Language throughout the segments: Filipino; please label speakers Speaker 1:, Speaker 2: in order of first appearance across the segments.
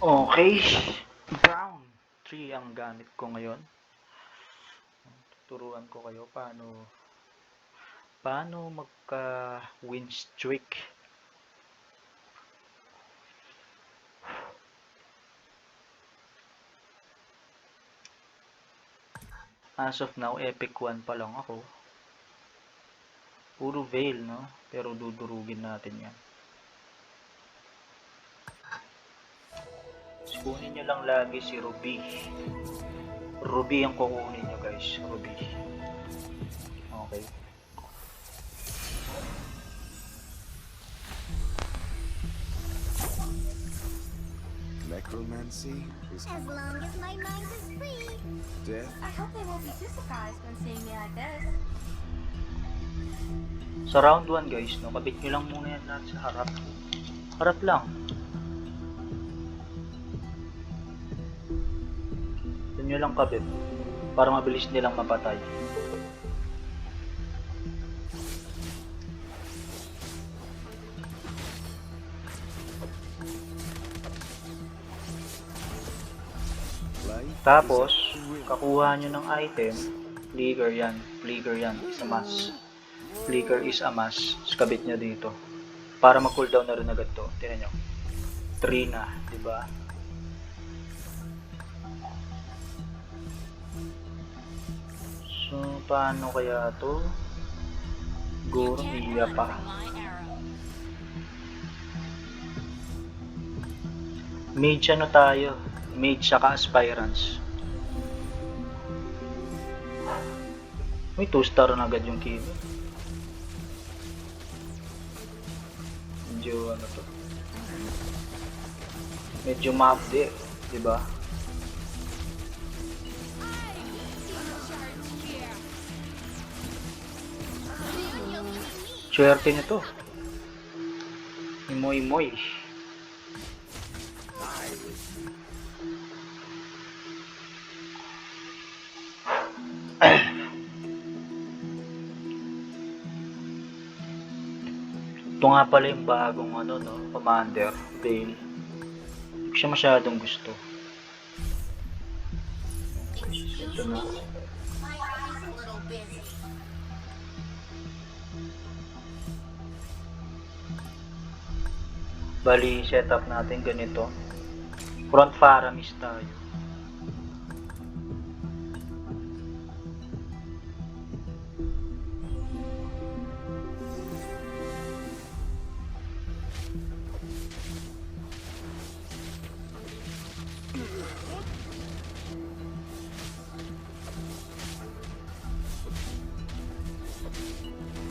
Speaker 1: Okay, brown 3 ang gamit ko ngayon. Turuan ko kayo paano magka-win streak. As of now, epic 1 pa lang ako. Puro veil, no? Pero dudurugin natin yan. Kunin nyo lang lagi si Ruby. Ruby ang kukunin nyo, guys. Ruby. Okay.
Speaker 2: Necromancy is
Speaker 3: As long as my mind is free.
Speaker 2: death.
Speaker 4: I hope they won't be too surprised when seeing me like this.
Speaker 1: Sa round 1, guys, no? Kabit nyo lang muna yan lahat sa harap. Harap lang. Doon nyo lang kabit. Para mabilis nilang mapatay.
Speaker 2: Life
Speaker 1: Tapos,
Speaker 2: is up to will.
Speaker 1: kakuha nyo ng item. Flicker yan. Flicker yan. Is a must. Flicker is a must. Kabit nyo dito. Para mag-cooldown na rin agad to. Tingnan nyo. 3 na. Diba? So, paano kaya to? Siguro iya pa. Mage ano tayo? Mage saka aspirants. May 2-star na agad yung kill. Medyo ano to? Medyo mapdi, di ba? Swerte nito. Imoy-moy. Ito nga pala yung bagong ano, no, Commander, Veil. Hindi ko siya masyadong gusto. Ito na.
Speaker 3: My eye's a little busy.
Speaker 1: Bali, setup natin ganito. Front Faramis tayo.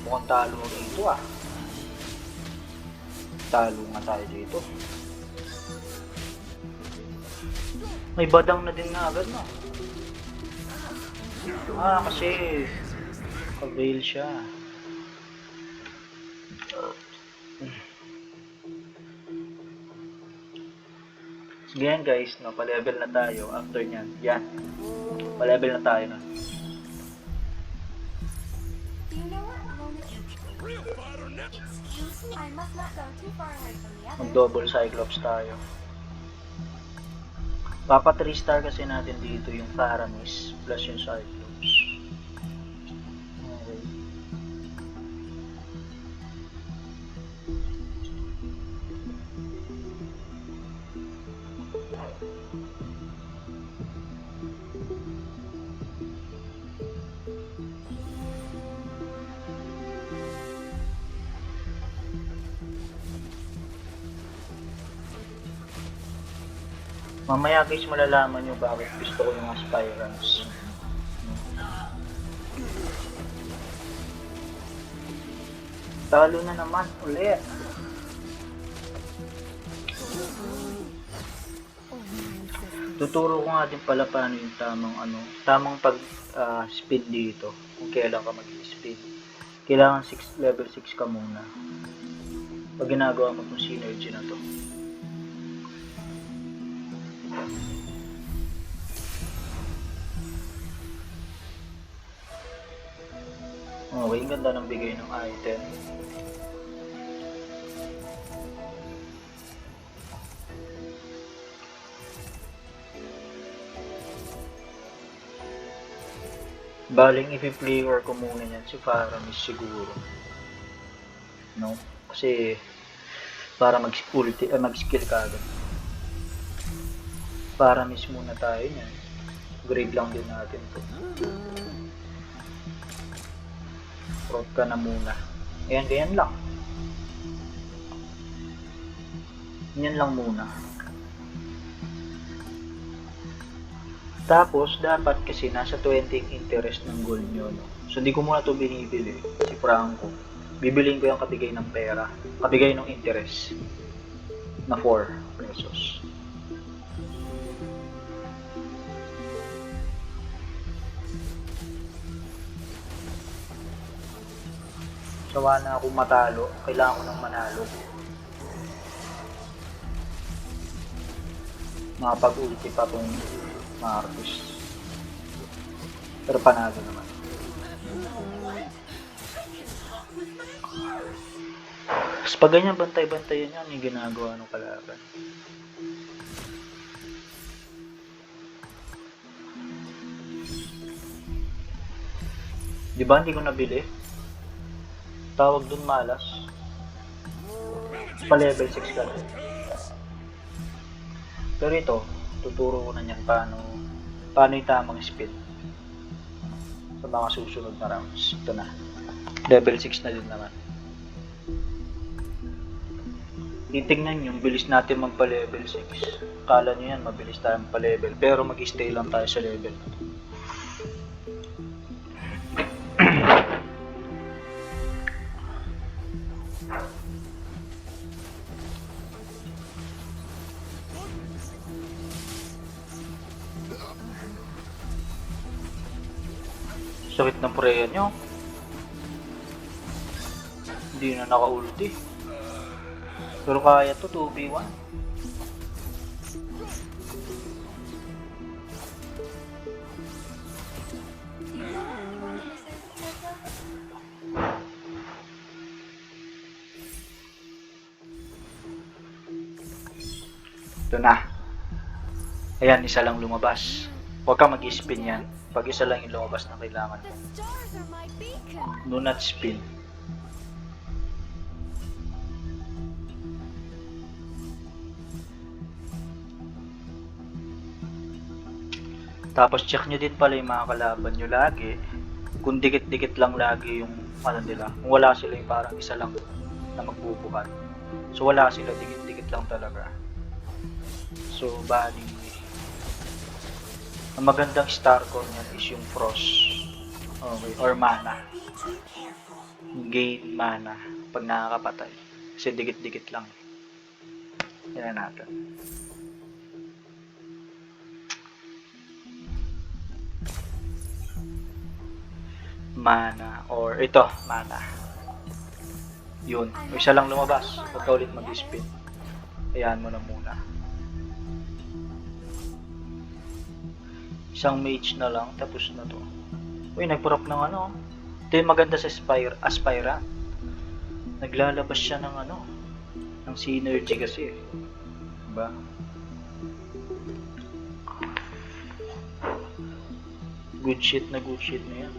Speaker 1: Mukhang talo dito ah. Talo nga tayo dito. May badang na din nga agad no. Ah, kasi ka-veil siya. Sige yan guys, no, pa-level na tayo after nyan. Yan. Pa-level na tayo na.
Speaker 4: Do you know what? Excuse me? I must not go too far away from the others.
Speaker 1: Mag-double Cyclops tayo. Papa 3 star kasi natin dito yung Faramis plus yung Cyclops. Okay. Mamaya guys malalaman nyo bakit gusto ko yung aspirants. Talo na naman ulit. Tuturo ko nga din pala paano yung tamang pag speed dito. Kung kailan ka mag-speed. Kailangan level 6 ka muna. Pag ginagawa mo itong synergy na to. Okay, ganda ng bigay ng item. Baling i-flavor ko muna yan si Faramis siguro. No? Kasi para mag-skill ka agad. Faramis muna tayo niyan. Grade lang din natin to. Prot ka na muna. Ayan, ganyan lang. Yan lang muna. Tapos, dapat kasi nasa 20 yung interest ng gold nyo, no? So, hindi ko muna to binibili. Si Franco. Bibiliin ko yung kabigay ng pera. Kabigay ng interest. Na 4 pesos. Sawa na akong matalo. Kailangan ko ng manalo. Makapag-ulti pa tong Marcus. Pero panalo naman. Tapos pag ganyan bantay-bantayan yan, yung ginagawa ng kalaban. Di ba hindi ko nabili? Tawag dun malas. Pa level 6 ka na. Pero ito, tuturo ko na niyan paano yung tamang speed sa mga susunod na rounds. Ito na. Level 6 na din naman. Titignan yung bilis natin magpa-level 6. Kala nyo yan, mabilis tayo magpa-level. Pero mag-stay lang tayo sa level. Sakit ng Freya nyo. Hindi na naka-ulti. Pero kaya to 2v1.
Speaker 4: Do you know what this is, Tessa?
Speaker 1: Ito na. Ayan, isa lang lumabas. Huwag ka mag-spin yan. Pag isa lang yung lumabas na kailangan mo.
Speaker 3: The stars are my beacon.
Speaker 1: Do not spin. Tapos check nyo din pala yung mga kalaban nyo lagi. Kung dikit-dikit lang lagi yung ano nila. Kung wala sila yung parang isa lang na magbubuhat. So wala sila, dikit-dikit lang talaga. So bali, ang magandang star core niyan is yung frost. Okay, or mana. Gain mana pag nakakapatay. Kasi dikit-dikit lang. Yan na natin. Mana or ito, mana. Yun, isa lang lumabas. Huwag ka ulit mag-spin. Ayan mo na muna. Isang mage na lang, tapos na to. Uy, nagprop ng ano. Ito yung maganda sa Aspirant. Naglalabas siya ng ano, ng synergy kasi. Diba? Good shit na yan.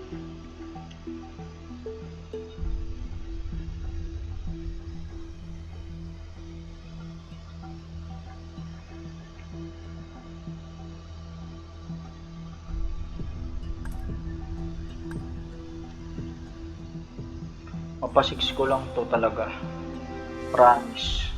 Speaker 1: Mapasix ko lang to talaga. Promise.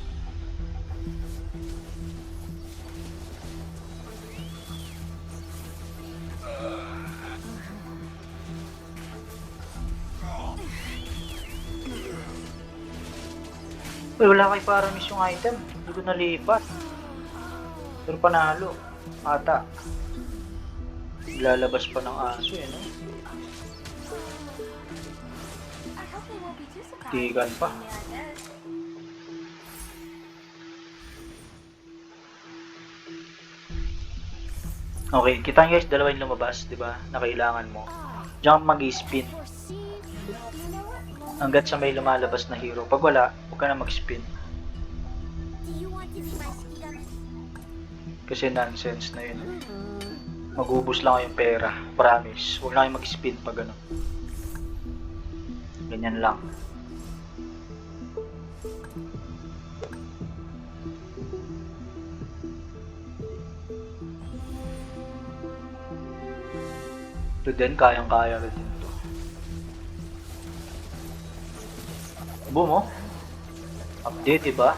Speaker 1: Uy, wala kay Paramis yung item. Hindi ko nalipat. Pero panalo. Ata. Lalabas pa ng aso eh, no?
Speaker 4: I hope they won't be too surprised
Speaker 1: Tigan
Speaker 4: to
Speaker 1: pa.
Speaker 4: see me like this.
Speaker 1: Okay, kita nyo guys, dalawa yung lumabas, di ba? Na kailangan mo. Diyan mag-spin.
Speaker 3: Foresee.
Speaker 4: Do you know what?
Speaker 1: Hanggat sa may lumalabas na hero. Pag wala, huwag ka na mag-spin.
Speaker 3: Do you want to be my ski gun?
Speaker 1: Kasi nonsense na yun. Magubos lang kayong pera. Promise. Huwag na kayong mag-spin pag ano. Ganyan lang. Ito din, kayang-kaya rin din to. Boom, oh. Update, diba?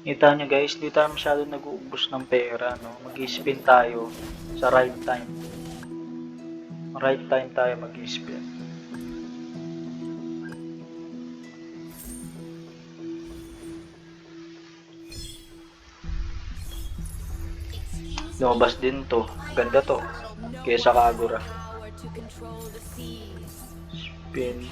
Speaker 1: Kita nyo guys, di tayo masyado nag-uubos ng pera, no? Mag-spin tayo sa right time. Right time tayo mag-spin. Lumabas din to. Ganda to. Kesa Kagura.
Speaker 3: Power to control the seas.
Speaker 1: Spin.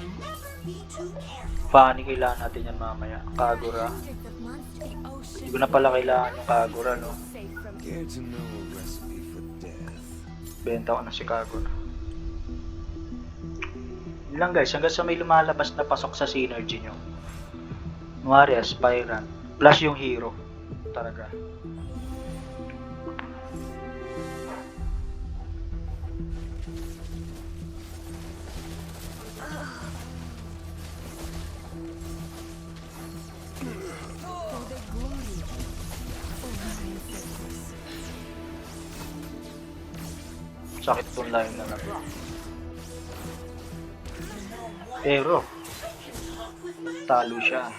Speaker 1: Funny, kailangan natin yan mamaya. Kagura.
Speaker 3: Hundreds of months to the ocean.
Speaker 1: Hindi ko na pala kailangan yung Kagura, no?
Speaker 3: Safe from
Speaker 2: Care to know a recipe for death?
Speaker 1: Benta ko na si Kagura. Yun lang guys, hanggang sa may lumalabas na pasok sa synergy nyo. Kunwari, aspirant. Plus yung hero. Talaga.
Speaker 3: for the glory of my ancestors.
Speaker 1: Sakit tong line na lang. Pero, talo siya.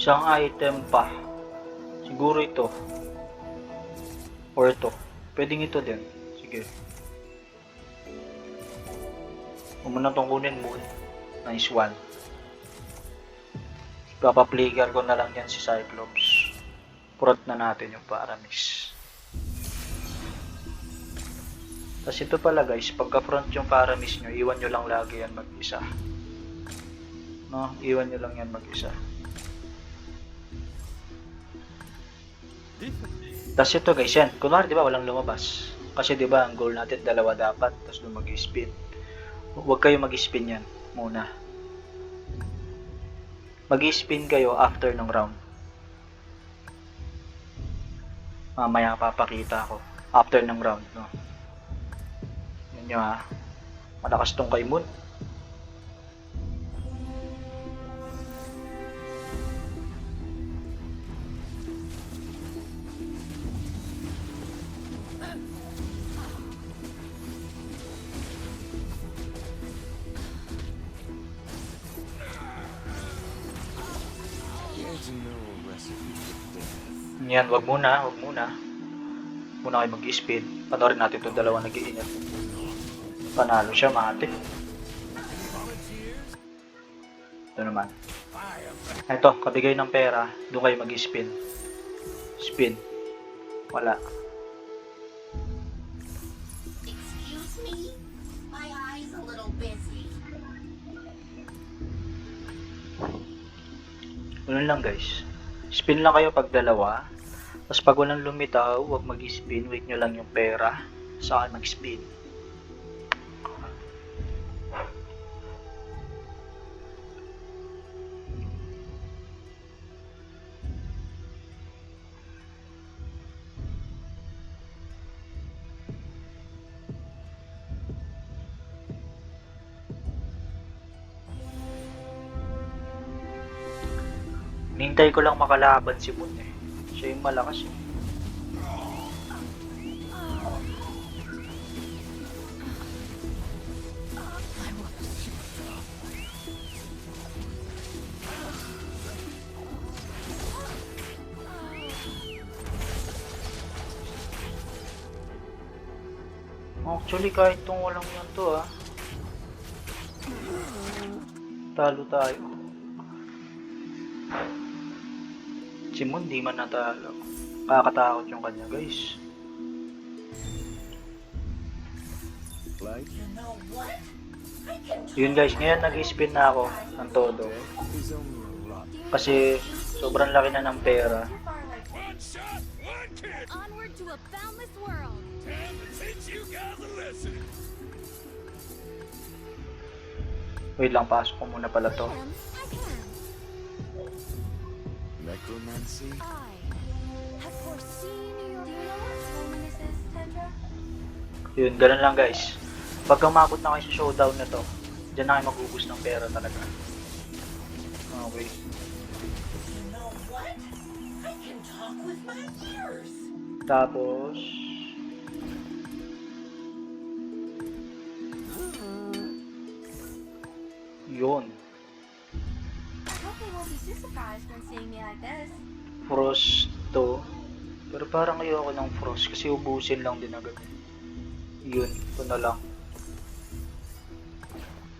Speaker 1: Isang item pa. Siguro ito. Or ito. Pwedeng ito din. Sige. Huwag mo na itong kunin mo. Nice one. Papapligar ko na lang yan si Cyclops. Prot na natin yung Paramis. Tapos ito pala guys, pagka front yung Paramis nyo, iwan nyo lang lagi yan mag-isa. No? Iwan nyo lang yan mag-isa. Tapos ito guys, yan. Kunwari diba walang lumabas. Kasi diba ang goal natin dalawa dapat. Tapos doon mag-spin. Huwag kayo mag-spin yan muna. Mag-spin kayo after ng round. Mamaya papakita ko. After ng round, no? Yan nyo ha. Malakas tong kay Moon.
Speaker 2: Care to know a recipe for death?
Speaker 1: Yan, wag muna, wag muna. Muna kayo mag-spin. Panoorin natin itong dalawa nag-iingat. Panalo siya, mate. Ito naman. Ito, kabigay ng pera. Doon kayo mag-spin. Spin. Wala.
Speaker 5: Excuse me? My eye's a little busy.
Speaker 1: Ganun lang guys. Spin lang kayo pag dalawa. Tapos pag walang lumitaw, huwag mag-spin. Wait nyo lang yung pera. Saka mag-spin. Hintay ko lang makalaban si Moon eh. Siya yung malakas eh. Actually kahit tong walang yan to ah. Talo tayo. Si Moon di man natalo. Kakatakot yung kanya, guys.
Speaker 2: Like
Speaker 5: You know what? I can
Speaker 1: Yun guys, ngayon nag-spin na ako ng todo.
Speaker 2: is only a rock.
Speaker 1: Kasi sobrang laki na ng pera.
Speaker 4: Too far, like,
Speaker 6: One shot, one kick.
Speaker 3: Onward to a boundless world.
Speaker 6: Time to teach you guys a lesson.
Speaker 1: Wait lang, pasok ko muna pala to.
Speaker 3: I can.
Speaker 2: Necromancy?
Speaker 3: I have foreseen your...
Speaker 4: do you know what loneliness is, Kendra?
Speaker 1: Yun, ganun lang guys. Pag umabot na kayo sa showdown na to, dyan na kayo magubos ng pera talaga. Okay.
Speaker 5: You know what? I can talk with my ears.
Speaker 1: Tapos... Yun.
Speaker 4: I hope they won't be too surprised when seeing me like this.
Speaker 1: Frost to. Pero parang ayoko ng frost kasi ubusin lang din agad. Yun, ito na lang.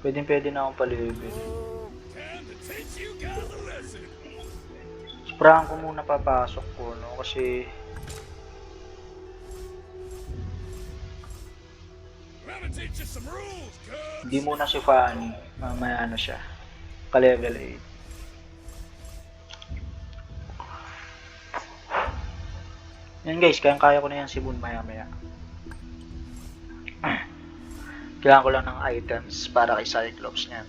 Speaker 1: Pwede na akong palibig.
Speaker 6: Time to teach you guys a lesson.
Speaker 1: Sprahan ko muna papasok ko, no? Kasi
Speaker 6: Gonna teach you some rules, cuz.
Speaker 1: hindi muna si Fanny. Mamaya ano siya. Ka-level 8. Yan guys, kaya ko na yan si Moon maya. Kailangan ko lang ng items para kay Cyclops niyan.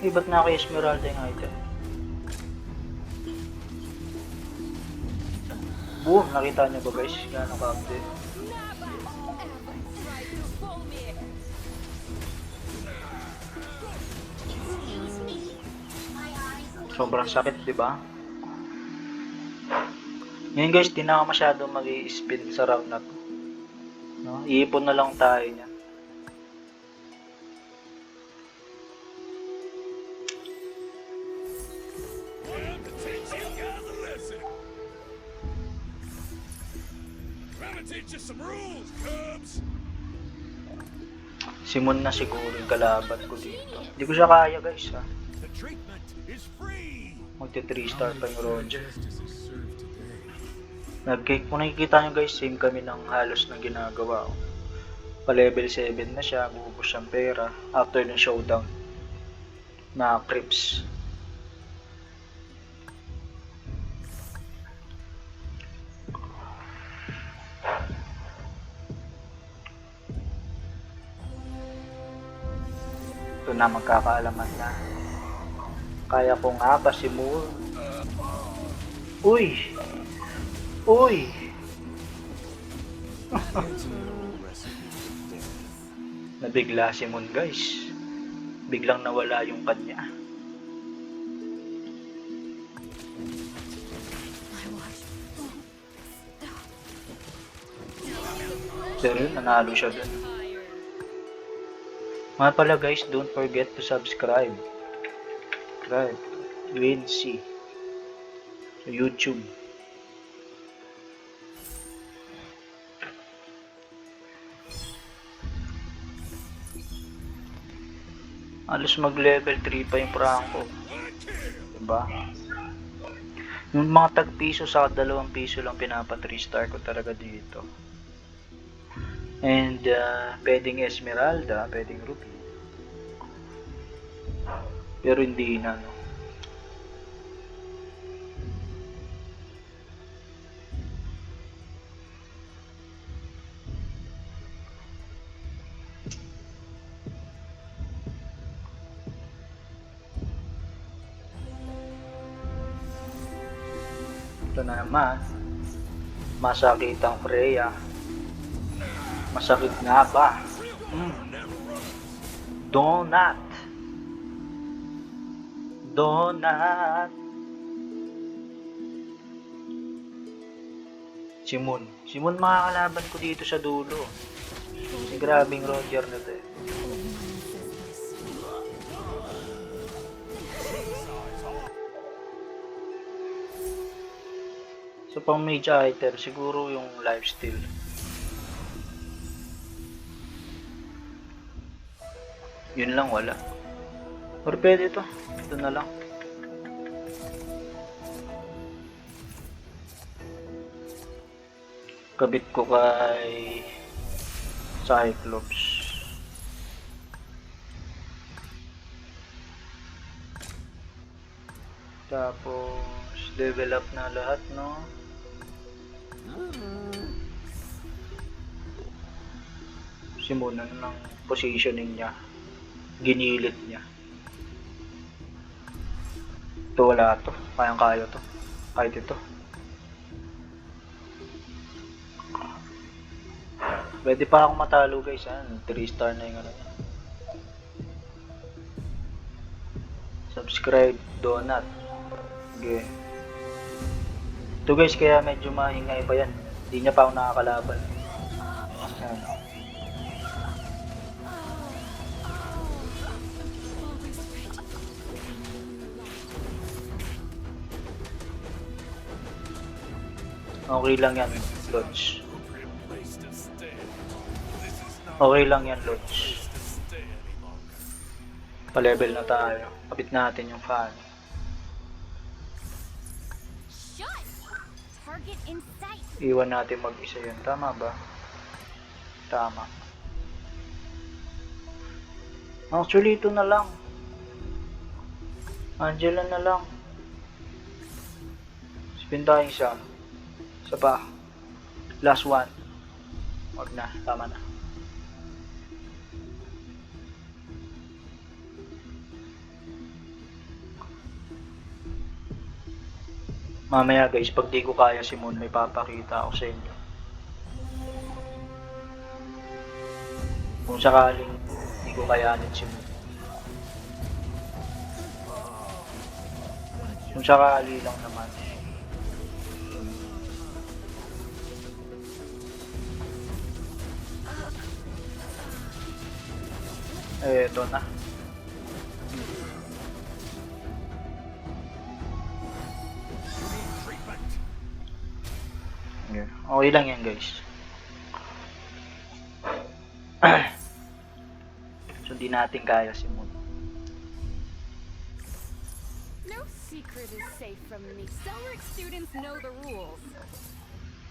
Speaker 1: Ba't na kay Esmeralda yung item? Boom! Nakita niyo ba guys? Gano'ng ka-update?
Speaker 3: Never ever try to fool me.
Speaker 5: Excuse me. My eyes a little
Speaker 1: Sobrang sakit, di ba? Ngayon guys, di na ako masyado mag-i-spin sa round na to. No? Iipon na lang tayo niyan.
Speaker 6: Time to teach you guys a lesson. Gonna teach you some rules, cubs.
Speaker 1: Simon na siguro yung kalaban ko dito. Hindi ko siya kaya guys ha.
Speaker 6: The treatment is free.
Speaker 1: Magti 3 star pa yung Roger.
Speaker 2: Justice is served today.
Speaker 1: Nag-cake kung nakikita nyo guys, same kami ng halos na ginagawa ko. Pa level 7 na siya, bubos siyang pera after ng showdown na creeps. Ito na, magkakaalaman na. Kaya ko nga ba si Moore? Uy! Uy!
Speaker 2: There's no recipe for death.
Speaker 1: Nabigla si Moon guys. Biglang nawala yung kanya.
Speaker 3: My watch.
Speaker 1: Pero yun, nanalo siya dun. Mga pala guys, don't forget to subscribe. Subscribe. UNC. Sa YouTube. Halos mag level 3 pa yung Franco. Diba? Yung mga tag-piso sa 2 piso lang pinapa 3 star ko talaga dito. And pwedeng Esmeralda, pwedeng Ruby. Pero hindi na no. Ito na naman. Masakit ang Freya. Masakit nga ba? Donut. Donut. Si Moon. Si Moon makakalaban ko dito sa dulo. Si grabing Roger na to eh. So pang mage item, siguro yung lifesteal. Yun lang, wala. Or pwede ito. Ito na lang. Kabit ko kay Cyclops. Tapos level up na lahat, no? Simulan ng positioning niya. Ginilit niya. Ito wala to. Kayang-kaya to. Kahit ito. Pwede pa akong matalo guys, 3 star na yung ano niya. Subscribe, donut. Okay. Ito guys, kaya medyo mahingay pa yan. Hindi niya pa ako nakakalaban. Ayan. Okay lang yan, Lodge.
Speaker 6: Appropriate place to stand. This is not
Speaker 1: Okay lang yan, Lodge.
Speaker 6: place to stay any longer.
Speaker 1: Pa-level na tayo. Kapit natin yung fan.
Speaker 3: Shut! Target in sight.
Speaker 1: Iwan natin mag-isa yun. Tama ba? Tama. Actually, ito na lang. Angela na lang. Spin tayo isa. Isa pa. Last one. Wag na. Tama na. Mamaya guys, pag di ko kaya si Moon, may papakita ako sa inyo. Kung sakaling di ko kayanin si Moon. Kung sakali lang naman. Eh, ito na.
Speaker 6: You need treatment.
Speaker 1: Yeah. Okay lang yan guys. So di natin kaya si Moon.
Speaker 3: No secret is safe from me. Cellric students know the rules.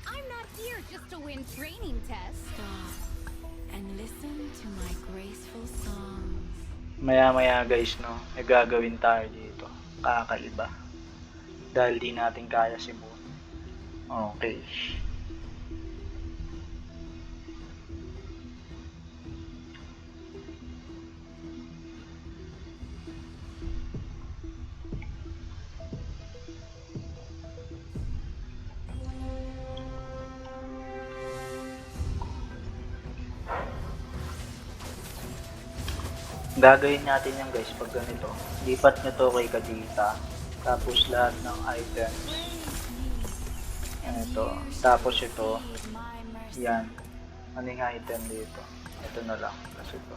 Speaker 3: I'm not here just to win training tests.
Speaker 7: Stop and listen to my graceful songs.
Speaker 1: Maya guys, no, may gagawin tayo dito. Kakaiba. Dahil di natin kaya si Moon. Okay. Gagawin natin yan guys pag ganito. Lipat nyo to kay Kadita. Tapos lahat ng items. Ito. Tapos ito. Yan. Ano yung item dito? Ito na lang. Kasi ito.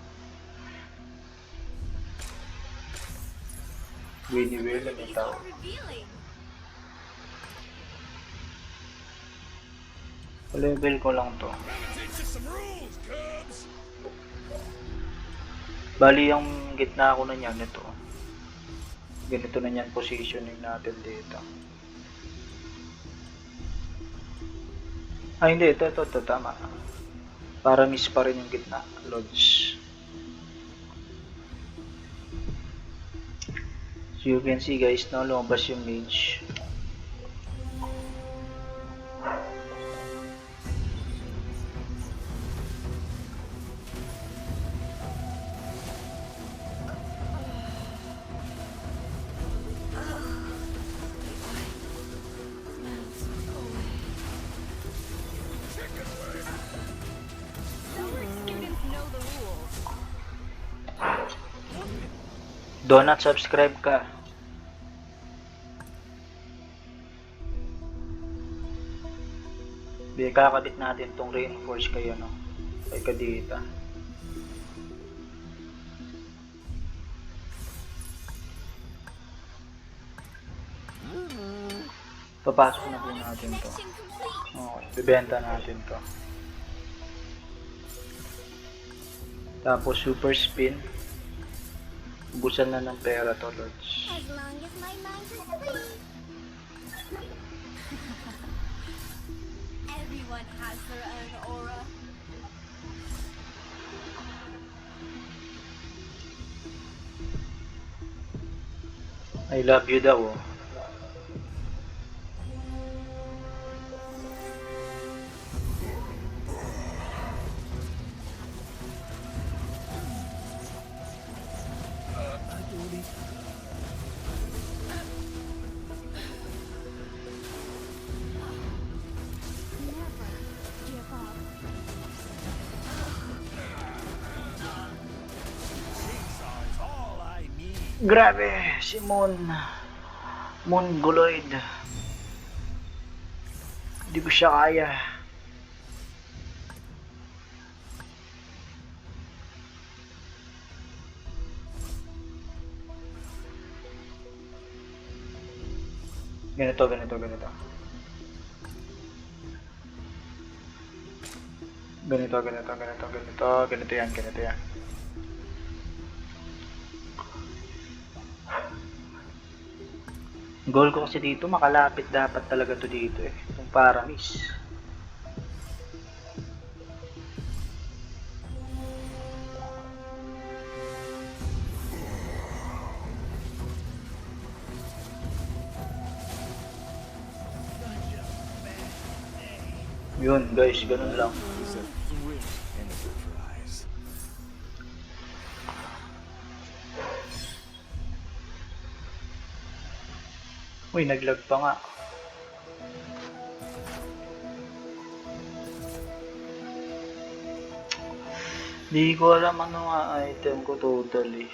Speaker 1: Winnie Will. Ano ito?
Speaker 3: Revealing.
Speaker 1: Level ko lang to.
Speaker 6: Gonna teach you some rules, cubs.
Speaker 1: Bali yung gitna ko na niyan. Ito. Ganito na niyan positioning natin dito. Ah, hindi. Ito. Tama. Para miss pa rin yung gitna. Lodge. So you can see guys, no, lumabas yung mage.
Speaker 3: Cellric students know the rules.
Speaker 1: Donut, subscribe ka. Kakabit natin tong reinforce kayo, no? Kay Kadita. Papasok na po natin to.
Speaker 3: Connection complete.
Speaker 1: Okay, bibenta natin to. Tapos super spin. Ubusan na ng pera to, Lords.
Speaker 3: As long as my mind is free.
Speaker 4: Everyone has their own aura.
Speaker 1: I love you daw, oh.
Speaker 3: Never give up.
Speaker 6: Chainsaw is all I need.
Speaker 1: Grabe, si Mongoloid. Hindi ko siya kaya. Ganito. Ganito yan. Goal ko kasi dito, makalapit dapat talaga to dito eh. Yung Paramis. Yun guys, ganun lang.
Speaker 2: Is a thrill enterprise.
Speaker 1: Uy, naglag pa nga. Di ko alam ano nga item ko totally.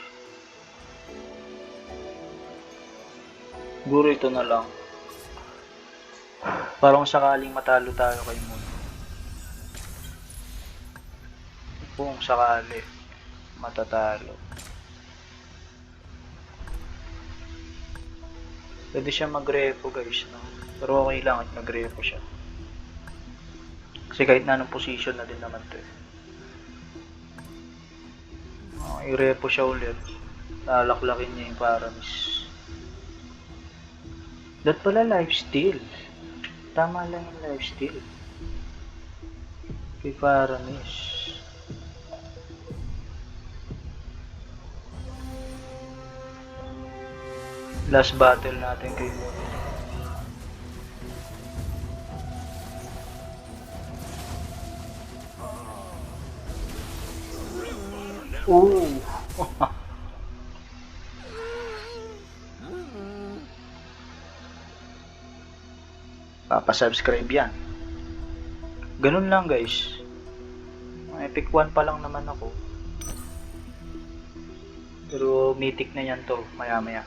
Speaker 1: Siguro ito na lang. Parang sakaling matalo tayo kay Moon. Kung sakali matatalo. Pwede siya mag-repo guys, no? Pero okay lang at mag-repo siya. Kasi kahit na anong position na din naman to eh. I-repo siya ulit. Lalaklakin niya yung Paramis. Dat pala lifesteal. Tama lang yung lifesteal. Kay Paramis. Last battle natin kay Moon. Ooh. Papasubscribe yan. Ganun lang guys. Epic 1 pa lang naman ako. Pero mythic na yan to maya maya.